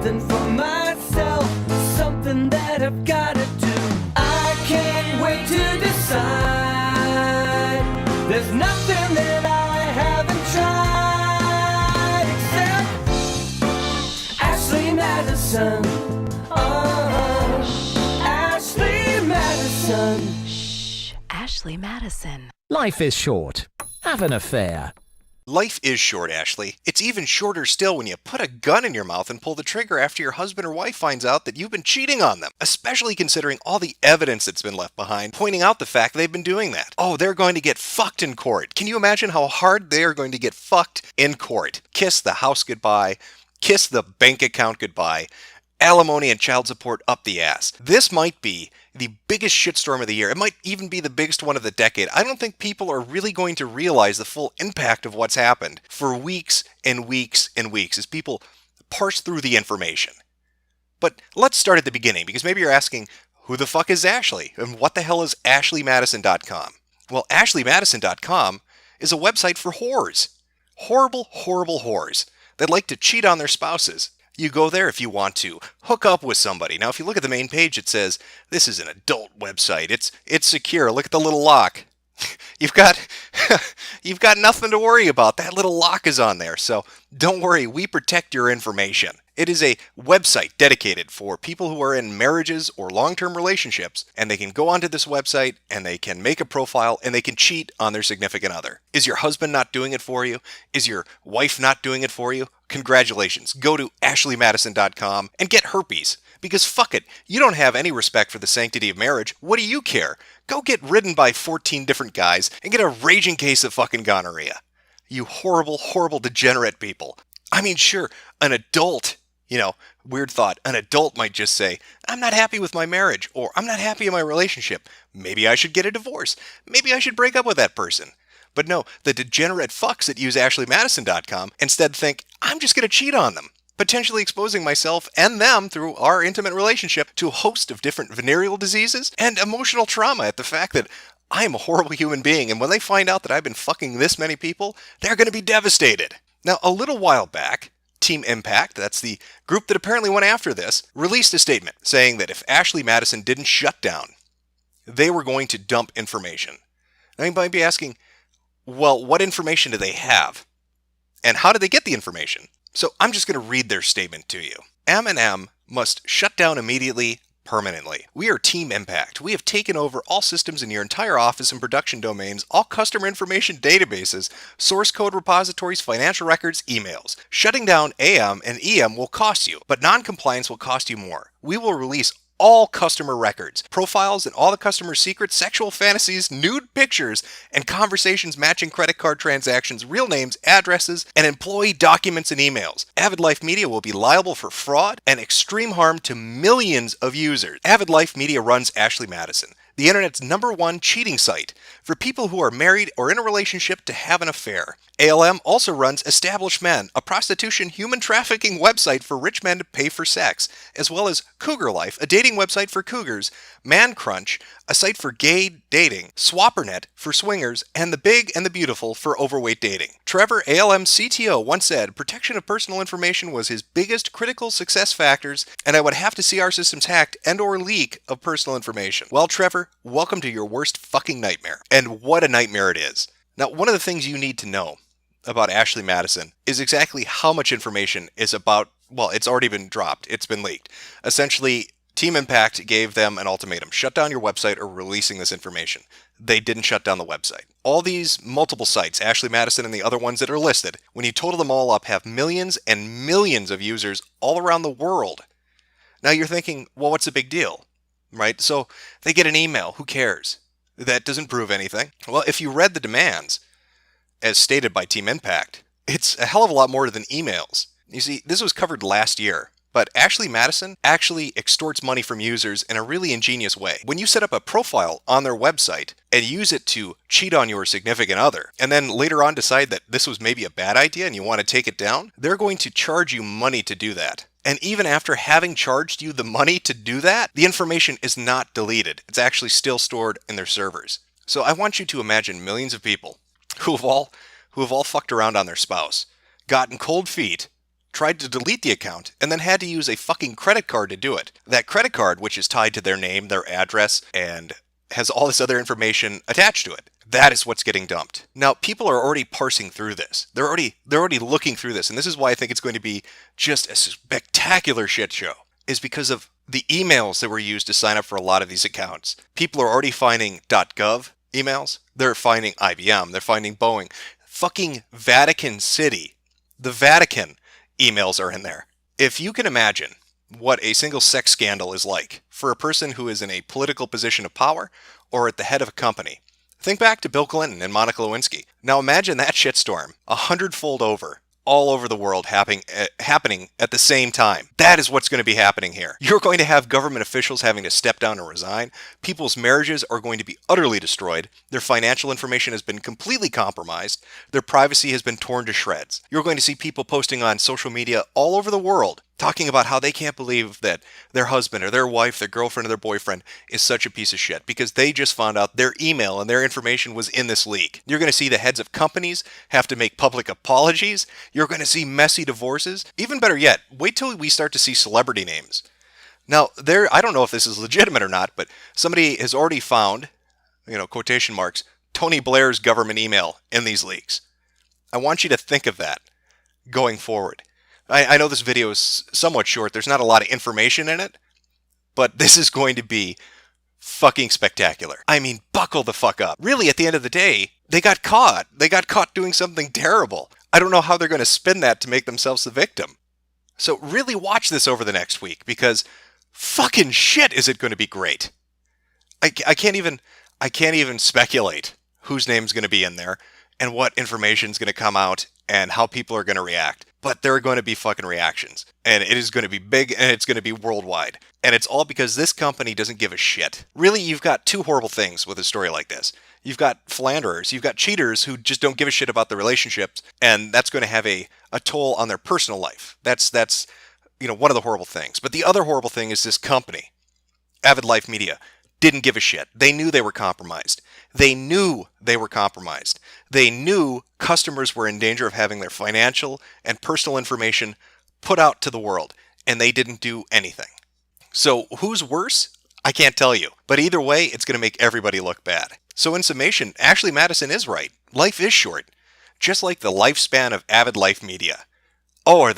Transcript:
something for myself, something that I've gotta do. I can't wait to decide. There's nothing that I haven't tried except Ashley Madison. Ashley Madison. Shh, Ashley Madison. Life is short. Have an affair. Life is short, Ashley. It's even shorter still when you put a gun in your mouth and pull the trigger after your husband or wife finds out that you've been cheating on them, especially considering all the evidence that's been left behind, pointing out the fact they've been doing that. Oh, they're going to get fucked in court. Can you imagine how hard they are going to get fucked in court? Kiss the house goodbye. Kiss the bank account goodbye. Alimony and child support up the ass. This might be the biggest shitstorm of the year. It might even be the biggest one of the decade. I don't think people are really going to realize the full impact of what's happened for weeks and weeks and weeks as people parse through the information. But let's start at the beginning, because maybe you're asking, who the fuck is Ashley? And what the hell is AshleyMadison.com? Well, AshleyMadison.com is a website for whores. Horrible, horrible whores that like to cheat on their spouses. You go there if you want to hook up with somebody. Now, if you look at the main page, it says, this is an adult website. It's secure. Look at the little lock. You've got nothing to worry about. That little lock is on there. So don't worry. We protect your information. It is a website dedicated for people who are in marriages or long-term relationships, and they can go onto this website and they can make a profile and they can cheat on their significant other. Is your husband not doing it for you? Is your wife not doing it for you? Congratulations. Go to AshleyMadison.com and get herpes. Because fuck it, you don't have any respect for the sanctity of marriage. What do you care? Go get ridden by 14 different guys and get a raging case of fucking gonorrhea. You horrible, horrible, degenerate people. I mean, sure, an adult, weird thought, an adult might just say, I'm not happy with my marriage, or I'm not happy in my relationship. Maybe I should get a divorce. Maybe I should break up with that person. But no, the degenerate fucks that use AshleyMadison.com instead think, I'm just going to cheat on them, potentially exposing myself and them through our intimate relationship to a host of different venereal diseases and emotional trauma at the fact that I am a horrible human being, and when they find out that I've been fucking this many people, they're going to be devastated. Now, a little while back, Team Impact, that's the group that apparently went after this, released a statement saying that if Ashley Madison didn't shut down, they were going to dump information. Now, you might be asking, well, what information do they have? And how did they get the information? So I'm just going to read their statement to you. M&M must shut down immediately, permanently. We are Team Impact. We have taken over all systems in your entire office and production domains, all customer information databases, source code repositories, financial records, emails. Shutting down AM and EM will cost you, but non-compliance will cost you more. We will release all customer records, profiles, and all the customer secrets, sexual fantasies, nude pictures, and conversations matching credit card transactions, real names, addresses, and employee documents and emails. Avid Life Media will be liable for fraud and extreme harm to millions of users. Avid Life Media runs Ashley Madison, the internet's #1 cheating site for people who are married or in a relationship to have an affair. ALM also runs Established Men, a prostitution human trafficking website for rich men to pay for sex, as well as Cougar Life, a dating website for cougars, Man Crunch, a site for gay dating, Swappernet for swingers, and The Big and the Beautiful for overweight dating. Trevor, ALM CTO, once said, protection of personal information was his biggest critical success factors, and I would have to see our systems hacked and or leak of personal information. Well, Trevor, welcome to your worst fucking nightmare. And what a nightmare it is. Now, one of the things you need to know about Ashley Madison is exactly how much information is about, well, it's already been dropped. It's been leaked. Essentially, Team Impact gave them an ultimatum. Shut down your website or releasing this information. They didn't shut down the website. All these multiple sites, Ashley Madison and the other ones that are listed, when you total them all up, have millions and millions of users all around the world. Now you're thinking, well, what's the big deal? Right? So they get an email. Who cares? That doesn't prove anything. Well, if you read the demands, as stated by Team Impact, it's a hell of a lot more than emails. You see, this was covered last year, but Ashley Madison actually extorts money from users in a really ingenious way. When you set up a profile on their website and use it to cheat on your significant other, and then later on decide that this was maybe a bad idea and you want to take it down, they're going to charge you money to do that. And even after having charged you the money to do that, the information is not deleted. It's actually still stored in their servers. So I want you to imagine millions of people who have all fucked around on their spouse, gotten cold feet, tried to delete the account, and then had to use a fucking credit card to do it. That credit card, which is tied to their name, their address, and has all this other information attached to it. That is what's getting dumped. Now, people are already parsing through this. They're already looking through this, and this is why I think it's going to be just a spectacular shit show, is because of the emails that were used to sign up for a lot of these accounts. People are already finding .gov emails. They're finding IBM. They're finding Boeing. Fucking Vatican City. The Vatican emails are in there. If you can imagine what a single sex scandal is like for a person who is in a political position of power or at the head of a company, think back to Bill Clinton and Monica Lewinsky. Now imagine that shitstorm 100-fold over, all over the world happening at the same time. That is what's going to be happening here. You're going to have government officials having to step down and resign. People's marriages are going to be utterly destroyed. Their financial information has been completely compromised. Their privacy has been torn to shreds. You're going to see people posting on social media all over the world talking about how they can't believe that their husband or their wife, their girlfriend or their boyfriend is such a piece of shit because they just found out their email and their information was in this leak. You're going to see the heads of companies have to make public apologies. You're going to see messy divorces. Even better yet, wait till we start to see celebrity names. Now, I don't know if this is legitimate or not, but somebody has already found, quotation marks, Tony Blair's government email in these leaks. I want you to think of that going forward. I know this video is somewhat short. There's not a lot of information in it, but this is going to be fucking spectacular. I mean, buckle the fuck up. Really, at the end of the day, they got caught. They got caught doing something terrible. I don't know how they're going to spin that to make themselves the victim. So really watch this over the next week because fucking shit is it going to be great. I can't even speculate whose name's going to be in there and what information's going to come out and how people are going to react. But there are going to be fucking reactions. And it is going to be big and it's going to be worldwide. And it's all because this company doesn't give a shit. Really, you've got two horrible things with a story like this. You've got philanderers, you've got cheaters who just don't give a shit about the relationships, and that's going to have a toll on their personal life. That's one of the horrible things. But the other horrible thing is this company, Avid Life Media, didn't give a shit. They knew they were compromised. They knew customers were in danger of having their financial and personal information put out to the world, and they didn't do anything. So who's worse? I can't tell you. But either way, it's going to make everybody look bad. So in summation, Ashley Madison is right. Life is short, just like the lifespan of Avid Life Media. Oh, are